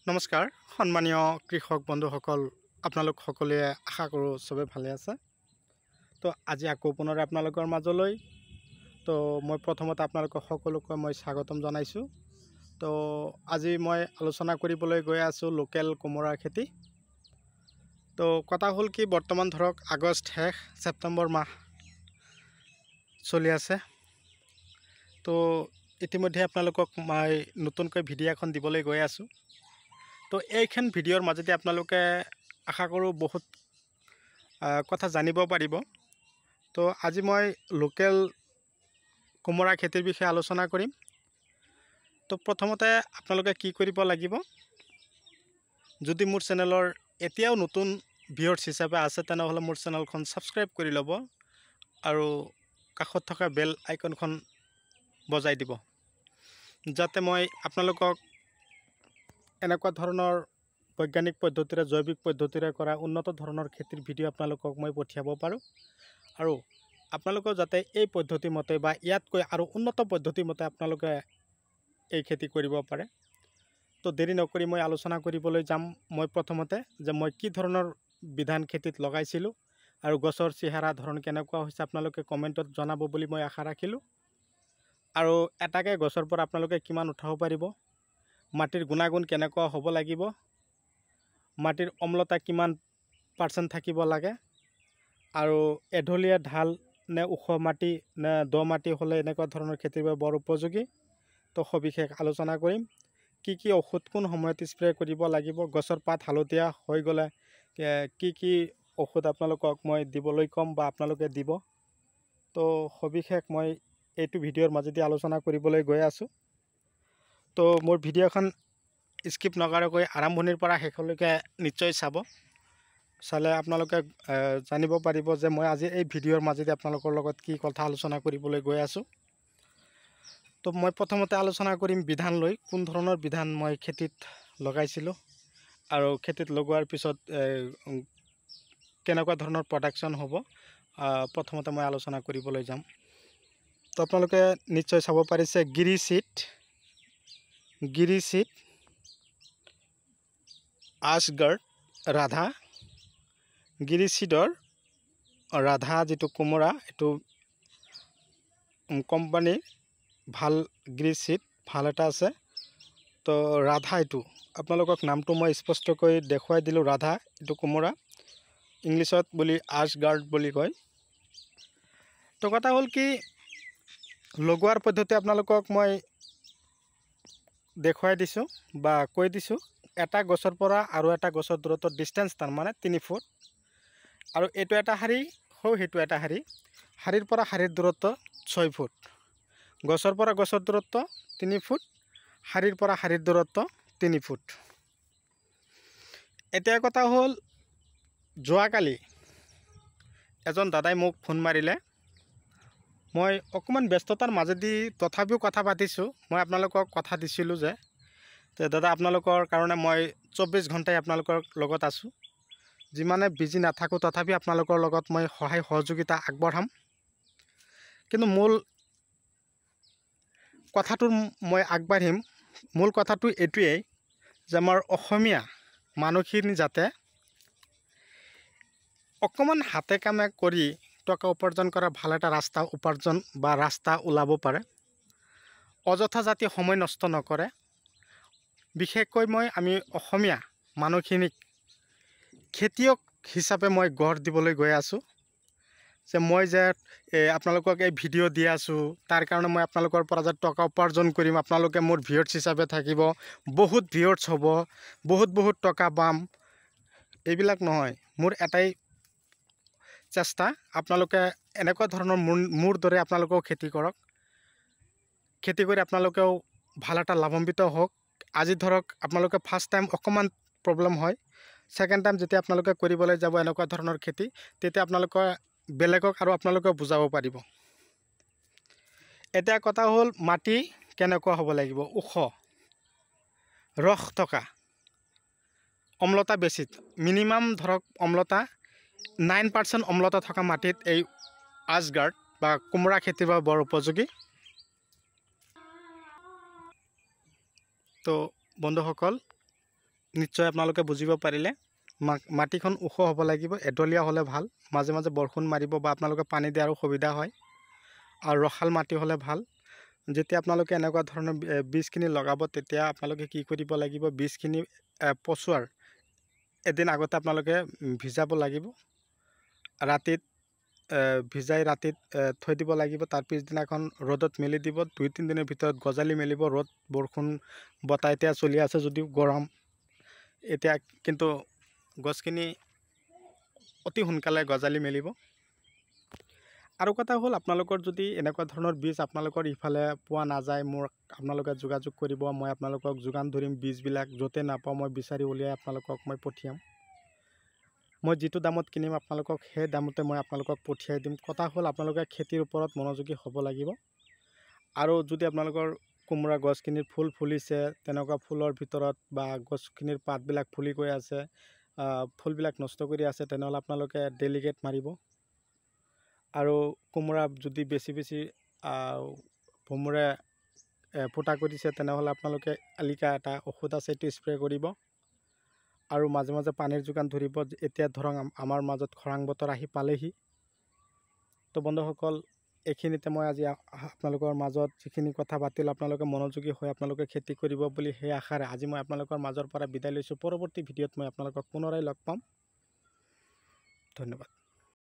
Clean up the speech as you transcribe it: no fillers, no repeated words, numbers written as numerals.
নমস্কাৰ সন্মানীয় কৃষক বন্ধুসকল আপোনালোক সকলোৱে আশা কৰোঁ সবে ভালে আছে। তো আজি আকৌ পুনৰ আপোনালোকৰ মাজলৈ তো মই প্ৰথমতে আপোনালোকক সকলোকে মই স্বাগতম জনাইছোঁ। তো আজি মই আলোচনা কৰিবলৈ গৈ আছোঁ লোকেল কোমোৰাৰ খেতি। তো কথা হ'ল কি বৰ্তমান ধৰক আগষ্ট শেষ ছেপ্টেম্বৰ মাহ চলি আছে। তো ইতিমধ্যে আপোনালোকক মই নতুনকৈ ভিডিঅ' এখন দিবলৈ গৈ আছোঁ। তো এইখন ভিডিঅ'ৰ মাজতে আপোনালোকে আশা কৰোঁ বহুত কথা জানিব পাৰিব। তো আজি মই লোকেল কোমোৰা খেতিৰ বিষয়ে আলোচনা কৰিম। তো প্ৰথমতে আপোনালোকে কি কৰিব লাগিব, যদি মোৰ চেনেলৰ এতিয়াও নতুন ভিউৱাৰ্ছ হিচাপে আছে তেনেহ'লে মোৰ চেনেলখন ছাবস্ক্ৰাইব কৰি ল'ব আৰু কাষত থকা বেল আইকনখন বজাই দিব, যাতে মই আপোনালোকক এনেকুৱা ধৰণৰ বৈজ্ঞানিক পদ্ধতিৰে জৈৱিক পদ্ধতিৰে কৰা উন্নত ধৰণৰ খেতিৰ ভিডিঅ' আপোনালোকক মই পঠিয়াব পাৰোঁ আৰু আপোনালোকৰ যাতে এই পদ্ধতি মতে বা ইয়াতকৈ আৰু উন্নত পদ্ধতি মতে আপোনালোকে এই খেতি কৰিব পাৰে। তো দেৰি নকৰি মই আলোচনা কৰিবলৈ যাম। মই প্ৰথমতে যে মই কি ধৰণৰ বিধান খেতিত লগাইছিলোঁ আৰু গছৰ চেহেৰা ধৰণ কেনেকুৱা হৈছে আপোনালোকে কমেণ্টত জনাব বুলি মই আশা ৰাখিলোঁ। আৰু এটাকৈ গছৰ পৰা আপোনালোকে কিমান উঠাব পাৰিব, মাটিৰ গুণাগুণ কেনেকুৱা হ'ব লাগিব, মাটিৰ অম্লতা কিমান % থাকিব লাগে, আৰু এঢলীয়া ঢাল নে ওখ মাটি নে দ মাটি হ'লে এনেকুৱা ধৰণৰ খেতিৰ বাবে বৰ উপযোগী। তো সবিশেষ আলোচনা কৰিম। কি ঔষধ কোন সময়ত স্প্ৰে কৰিব লাগিব, গছৰ পাত হালধীয়া হৈ গ'লে কি ঔষধ আপোনালোকক মই দিবলৈ ক'ম বা আপোনালোকে দিব। তো সবিশেষ মই এইটো ভিডিঅ'ৰ মাজেদি আলোচনা কৰিবলৈ গৈ আছোঁ। তো মোৰ ভিডিঅ'খন স্কিপ নকৰাকৈ আৰম্ভণিৰ পৰা শেষলৈকে নিশ্চয় চালে আপোনালোকে জানিব পাৰিব যে মই আজি এই ভিডিঅ'ৰ মাজেদি আপোনালোকৰ লগত কি কথা আলোচনা কৰিবলৈ গৈ আছোঁ। তো মই প্ৰথমতে আলোচনা কৰিম বিধান লৈ, কোন ধৰণৰ বিধান মই খেতিত লগাইছিলোঁ আৰু খেতিত লগোৱাৰ পিছত কেনেকুৱা ধৰণৰ প্ৰডাকশ্যন হ'ব, প্ৰথমতে মই আলোচনা কৰিবলৈ যাম। তো আপোনালোকে নিশ্চয় চাব পাৰিছে গিৰি চিট, আশগাৰ্ড, ৰাধা। গিৰি চিডৰ ৰাধা যিটো কোমোৰা, এইটো কোম্পানীৰ ভাল গিৰি চিড ভাল এটা আছে। তো ৰাধা, এইটো আপোনালোকক নামটো মই স্পষ্টকৈ দেখুৱাই দিলোঁ। ৰাধা এইটো কোমোৰা, ইংলিছত বুলি আশগাৰ্ড বুলি কয়। তো কথা হ'ল কি, লগোৱাৰ পদ্ধতি আপোনালোকক মই দেখুৱাই দিছোঁ বা কৈ দিছোঁ। এটা গছৰ পৰা আৰু এটা গছৰ দূৰত্ব ডিষ্টেঞ্চ তাৰমানে 3 ফুট, আৰু এইটো এটা শাৰী সেইটো এটা শাৰীৰ পৰা শাৰীৰ দূৰত্ব 6 ফুট, গছৰ পৰা গছৰ দূৰত্ব 3 ফুট, শাৰীৰ পৰা শাৰীৰ দূৰত্ব 3 ফুট। এতিয়া কথা হ'ল, যোৱাকালি এজন দাদাই মোক ফোন মাৰিলে। মই অকণমান ব্যস্ততাৰ মাজেদি তথাপিও কথা পাতিছোঁ। মই আপোনালোকক কথা দিছিলোঁ যে দাদা আপোনালোকৰ কাৰণে মই 24 ঘণ্টাই আপোনালোকৰ লগত আছোঁ। যিমানে বিজি নাথাকোঁ তথাপি আপোনালোকৰ লগত মই সহায় সহযোগিতা আগবঢ়াম। কিন্তু মূল কথাটো মই আগবাঢ়িম, মূল কথাটো এইটোৱেই যে আমাৰ অসমীয়া মানুহখিনি যাতে অকণমান হাতে কামে কৰি টকা উপাৰ্জন কৰা ভাল এটা ৰাস্তা ওলাব পাৰে, অযথা যাতে সময় নষ্ট নকৰে। বিশেষকৈ আমি অসমীয়া মানুহখিনিক খেতিয়ক হিচাপে মই গঢ় দিবলৈ গৈ আছোঁ। যে মই যে আপোনালোকক এই ভিডিঅ' দি আছোঁ, তাৰ কাৰণে মই আপোনালোকৰ পৰা যে টকা উপাৰ্জন কৰিম, আপোনালোকে মোৰ ভিউৱাৰ্ছ হিচাপে থাকিব, বহুত ভিউৱাৰ্ছ হ'ব, বহুত টকা পাম, এইবিলাক নহয়। মোৰ এটাই চেষ্টা, আপোনালোকে এনেকুৱা ধৰণৰ মোৰ দৰে আপোনালোকেও খেতি কৰক, খেতি কৰি আপোনালোকেও ভাল এটা লাভান্বিত হওক। আজি ধৰক আপোনালোকে ফাৰ্ষ্ট টাইম অকণমান প্ৰব্লেম হয়, ছেকেণ্ড টাইম যেতিয়া আপোনালোকে কৰিবলৈ যাব এনেকুৱা ধৰণৰ খেতি, তেতিয়া আপোনালোকে বেলেগক আৰু আপোনালোকে বুজাব পাৰিব। এতিয়া কথা হ'ল, মাটি কেনেকুৱা হ'ব লাগিব, ওখ, ৰস থকা, অম্লতা বেছি, মিনিমাম ধৰক অম্লতা 9% অম্লতা থকা মাটিত এই আশগাৰ্ড বা কোমোৰা খেতিৰ বাবে বৰ উপযোগী। তো বন্ধুসকল, নিশ্চয় আপোনালোকে বুজিব পাৰিলে। মাটিখন ওখ হ'ব লাগিব, এডলীয়া হ'লে ভাল। মাজে মাজে বৰষুণ মাৰিব বা আপোনালোকে পানী দিয়াৰো সুবিধা হয়। আৰু ৰসাল মাটি হ'লে ভাল। যেতিয়া আপোনালোকে এনেকুৱা ধৰণৰ বীজখিনি লগাব, তেতিয়া আপোনালোকে কি কৰিব লাগিব, বীজখিনি পচোৱাৰ এদিন আগতে আপোনালোকে ভিজাব লাগিব। ৰাতিত ভিজাই ৰাতিত থৈ দিব লাগিব। তাৰ পিছদিনাখন ৰ'দত মেলি দিব। 2-3 দিনৰ ভিতৰত গজালি মেলিব। ৰ'দ বৰষুণ বতাহ এতিয়া চলি আছে যদিও গৰম, এতিয়া কিন্তু গছখিনি অতি সোনকালে গজালি মেলিব। আৰু কথা হ'ল, আপোনালোকৰ যদি এনেকুৱা ধৰণৰ বীজ আপোনালোকৰ ইফালে পোৱা নাযায়, আপোনালোকে যোগাযোগ কৰিব। মই আপোনালোকক যোগান ধৰিম। বীজবিলাক য'তে নাপাওঁ মই বিচাৰি উলিয়াই আপোনালোকক মই পঠিয়াম। মই যিটো দামত কিনিম আপোনালোকক সেই দামতে মই আপোনালোকক পঠিয়াই দিম। কথা হ'ল, আপোনালোকে খেতিৰ ওপৰত মনোযোগী হ'ব লাগিব। আৰু যদি আপোনালোকৰ কোমোৰা গছখিনিৰ ফুল ফুলিছে, তেনেকুৱা ফুলৰ ভিতৰত বা গছখিনিৰ পাতবিলাক ফুলি গৈ আছে, ফুলবিলাক নষ্ট কৰি আছে, তেনেহ'লে আপোনালোকে ডেলিগেট মাৰিব। আৰু কোমোৰা যদি বেছি ভোমোৰে ফুটা কৰিছে, তেনেহ'লে আপোনালোকে আলিকা এটা ঔষধ আছে, এইটো স্প্ৰে কৰিব। আৰু মাজে মাজে পানীৰ যোগান ধৰিব। এতিয়া ধৰক আমাৰ মাজত খৰাং বতৰ আহি পালেহি। তো বন্ধুসকল, এইখিনিতে মই আজি আপোনালোকৰ মাজত যিখিনি কথা পাতিলোঁ, আপোনালোকে মনোযোগী হৈ আপোনালোকে খেতি কৰিব বুলি সেই আশাৰে আজি মই আপোনালোকৰ মাজৰ পৰা বিদায় লৈছোঁ। পৰৱৰ্তী ভিডিঅ'ত মই আপোনালোকক পুনৰাই লগ পাম। ধন্যবাদ।